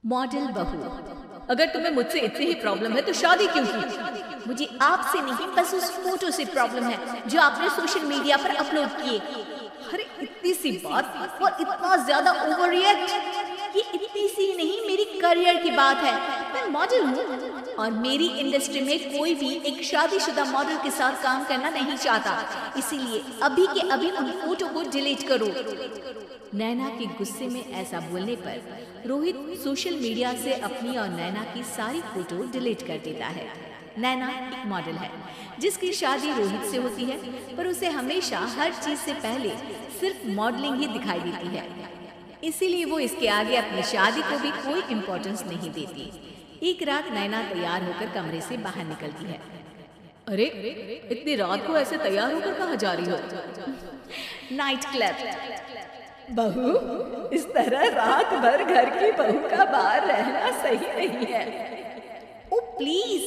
Model बहू, अगर तुम्हें मुझसे इतनी ही प्रॉब्लम है तो शादी क्यों की? मुझे आपसे नहीं, बस उस फोटो से प्रॉब्लम है जो आपने सोशल मीडिया पर अपलोड किए। अरे इतनी सी बात और इतना ज्यादा ओवर रिएक्ट? ये इतनी सी नहीं, मेरी करियर की बात है। मैं मॉडल हूँ और मेरी इंडस्ट्री में कोई भी एक शादीशुदा मॉडल के साथ काम करना नहीं चाहता, इसीलिए अभी के अभी उन फोटो को डिलीट करो। नैना के गुस्से में ऐसा बोलने पर रोहित सोशल मीडिया से अपनी और नैना की सारी फोटो डिलीट कर देता है। नैना एक मॉडल है जिसकी शादी रोहित से होती है, पर उसे हमेशा हर चीज से पहले सिर्फ मॉडलिंग ही दिखाई देती है, इसीलिए वो इसके आगे अपनी शादी को भी कोई इम्पोर्टेंस नहीं देती। एक रात नैना तैयार होकर कमरे से बाहर निकलती है। अरे इतनी रात को ऐसे तैयार होकर कहाँ जा रही हो? Night club. बहू, इस तरह रात भर घर की बहू का बाहर रहना सही नहीं है। ओ प्लीज,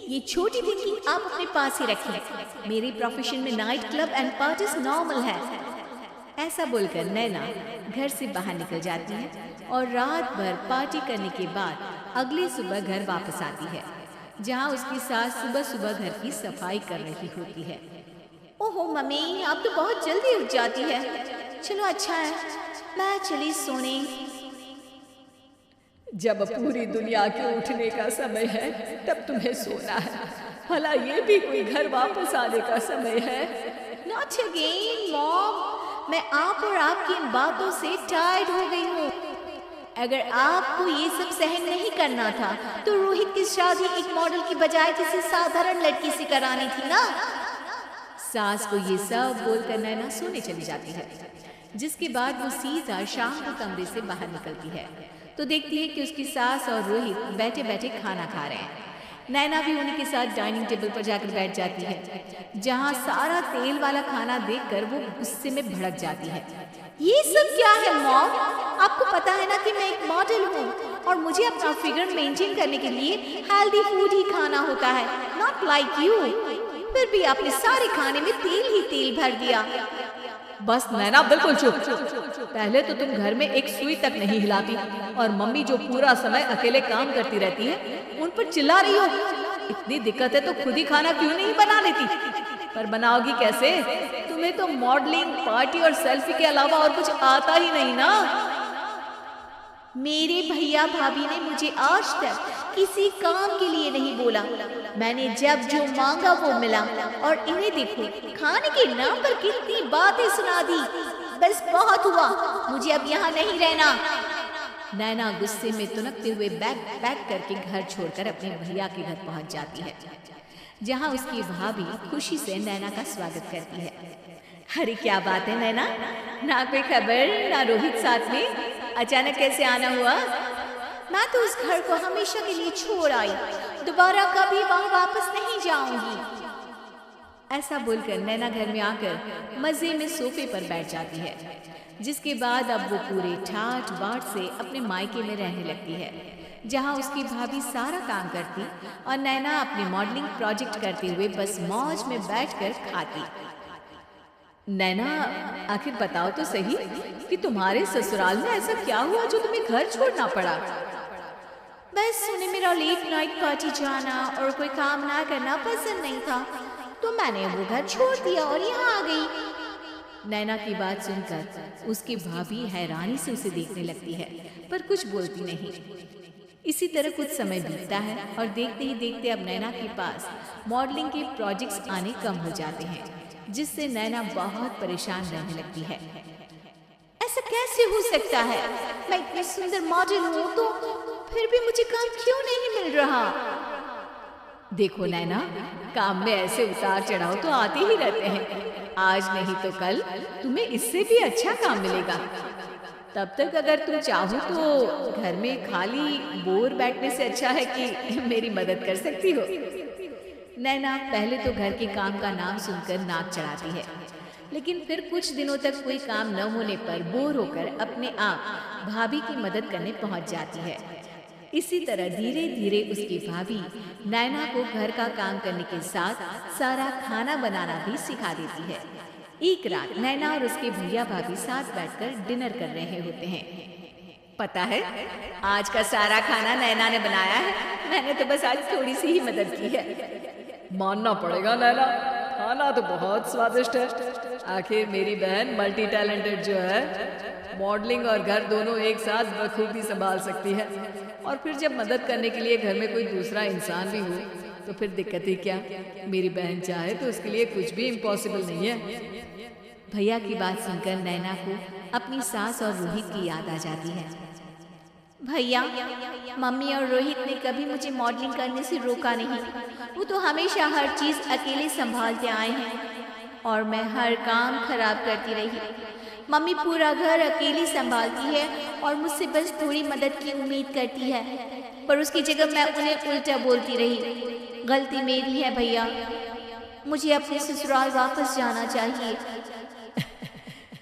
ये छोटी थिंकिंग आप अपने पास ही रखें। मेरे प्रोफेशन में night club and parties normal है। ऐसा बोलकर नैना घर से बाहर निकल जाती है और रात भर पार्टी करने के बाद अगली सुबह घर वापस आती है, जहां उसकी सास सुबह सुबह घर की सफाई कर रही होती है। ओहो मम्मी, आप तो बहुत जल्दी उठ जाती है। चलो अच्छा है, मैं चली सोने। जब पूरी दुनिया के उठने का समय है तब तुम्हें सोना है, भला ये भी कोई घर वापस आने का समय है? नॉट अगेन मॉम, मैं आप और आपकी इन बातों से टायर्ड हो गई हूँ। अगर आपको ये सब सहन नहीं करना था तो रोहित की शादी एक मॉडल की बजाय किसी साधारण लड़की से करानी थी ना। सास को ये सब बोलकर नैना सोने चली जाती है, जिसके बाद वो सीधा शाम को कमरे से बाहर निकलती है तो देखती है कि उसकी सास और रोहित बैठे बैठे खाना खा रहे हैं। नैना भी उन्हीं के साथ डाइनिंग टेबल पर जाकर बैठ जाती है, जहां सारा तेल वाला खाना देखकर वो गुस्से में भड़क जाती है। ये सब क्या है मॉम? आपको पता है ना कि मैं एक मॉडल हूँ और मुझे अपना फिगर मेंटेन करने के लिए हेल्दी फूड ही खाना होता है, नॉट लाइक यू। फिर भी आपने सारे खाने में तेल ही तेल भर दिया। बस नैना बिल्कुल चुप। पहले तो तुम घर में एक सुई तक नहीं हिलाती और मम्मी जो पूरा समय अकेले काम करती रहती है उन पर चिल्ला रही हो। इतनी दिक्कत है तो खुद ही खाना क्यों नहीं बना लेती? पर बनाओगी कैसे? तुम्हें तो मॉडलिंग, पार्टी और सेल्फी के अलावा और कुछ आता ही नहीं ना। मेरे भैया भाभी ने मुझे आज तक किसी काम के लिए नहीं बोला। मैंने जब जो मांगा वो मिला और इन्हें देखो, खाने के नाम पर कितनी बातें सुना दी। बस बहुत हुआ, मुझे अब यहाँ नहीं रहना। नैना गुस्से में तुनकते हुए बैग पैक करके घर छोड़कर अपने भैया के घर पहुंच जाती है, जहां उसकी भाभी खुशी से नैना का स्वागत करती है। अरे क्या बात है नैना, ना कोई खबर ना रोहित साथ में, अचानक कैसे आना हुआ? मैं तो उस घर को हमेशा के लिए छोड़ आई, दोबारा कभी वहां वापस नहीं जाऊंगी। ऐसा बोलकर नैना घर में आकर मजे में सोफे पर बैठ जाती है, जिसके बाद अब वो पूरे ठाठ बाट से अपने मायके में रहने लगती है, जहां उसकी भाभी सारा काम करती और नैना अपने मॉडलिंग प्रोजेक्ट करते हुए बस मौज में बैठकर खाती। नैना, आखिर बताओ तो सही कि तुम्हारे ससुराल में ऐसा क्या हुआ जो तुम्हें घर छोड़ना पड़ा? बस उन्हें मेरा लेट नाइट पार्टी जाना और कोई काम ना करना पसंद नहीं था, तो मैंने वो घर छोड़ दिया और यहाँ आ गई। नैना की बात सुनकर उसकी भाभी हैरानी से उसे देखने लगती है, पर कुछ बोलती नहीं। इसी तरह कुछ समय बीतता है और देखते ही देखते अब नैना के पास मॉडलिंग के प्रोजेक्ट्स आने कम हो जाते हैं, जिससे नैना बहुत परेशान रहने लगती है। ऐसा कैसे हो सकता है? मैं इतनी सुंदर मॉडल हूँ तो फिर भी मुझे काम क्यों नहीं मिल रहा? देखो नैना, काम में ऐसे उतार चढ़ाव तो आते ही रहते हैं। आज नहीं तो कल तुम्हें इससे भी अच्छा काम मिलेगा। तब तक अगर तुम चाहो तो घर में खाली बोर बैठने से अच्छा है कि मेरी मदद कर सकती हो। नैना पहले तो घर के काम का नाम सुनकर नाक चढ़ाती है, लेकिन फिर कुछ दिनों तक कोई काम न होने पर बोर होकर अपने आप भाभी की मदद करने पहुंच जाती है। इसी तरह धीरे धीरे उसकी भाभी नैना को घर का काम करने के साथ सारा खाना बनाना भी सिखा देती है। एक रात नैना और उसके भैया भाभी साथ बैठकर डिनर कर रहे होते हैं। पता है, आज का सारा खाना नैना ने बनाया है। मैंने तो बस आज थोड़ी सी ही मदद की है। मानना पड़ेगा नैना, खाना तो बहुत स्वादिष्ट है। आखिर मेरी बहन मल्टी टैलेंटेड जो है, मॉडलिंग और घर दोनों एक साथ बखूबी संभाल सकती है। और फिर जब मदद करने के लिए घर में कोई दूसरा इंसान भी हो तो फिर दिक्कत ही क्या। मेरी बहन चाहे तो उसके लिए कुछ भी इम्पॉसिबल नहीं है। भैया की बात सुनकर नैना को अपनी सास और रोहित की याद आ जाती है। भैया, मम्मी और रोहित ने कभी मुझे मॉडलिंग करने से रोका नहीं। वो तो हमेशा हर चीज़ अकेले संभालते आए हैं और मैं हर काम खराब करती रही। मम्मी पूरा घर अकेली संभालती है और मुझसे बस थोड़ी मदद की उम्मीद करती है, पर उसकी जगह मैं उन्हें उल्टा बोलती रही। गलती मेरी है भैया, मुझे अपने ससुराल वापस जाना चाहिए।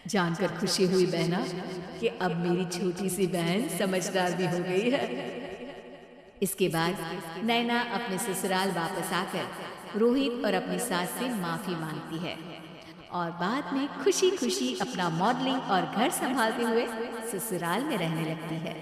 जानकर खुशी हुई बहना कि अब मेरी छोटी सी बहन समझदार भी हो गई है। इसके बाद नैना अपने ससुराल वापस आकर रोहित और अपनी सास से माफी मांगती है और बाद में खुशी खुशी अपना मॉडलिंग और घर संभालते हुए ससुराल में रहने लगती है।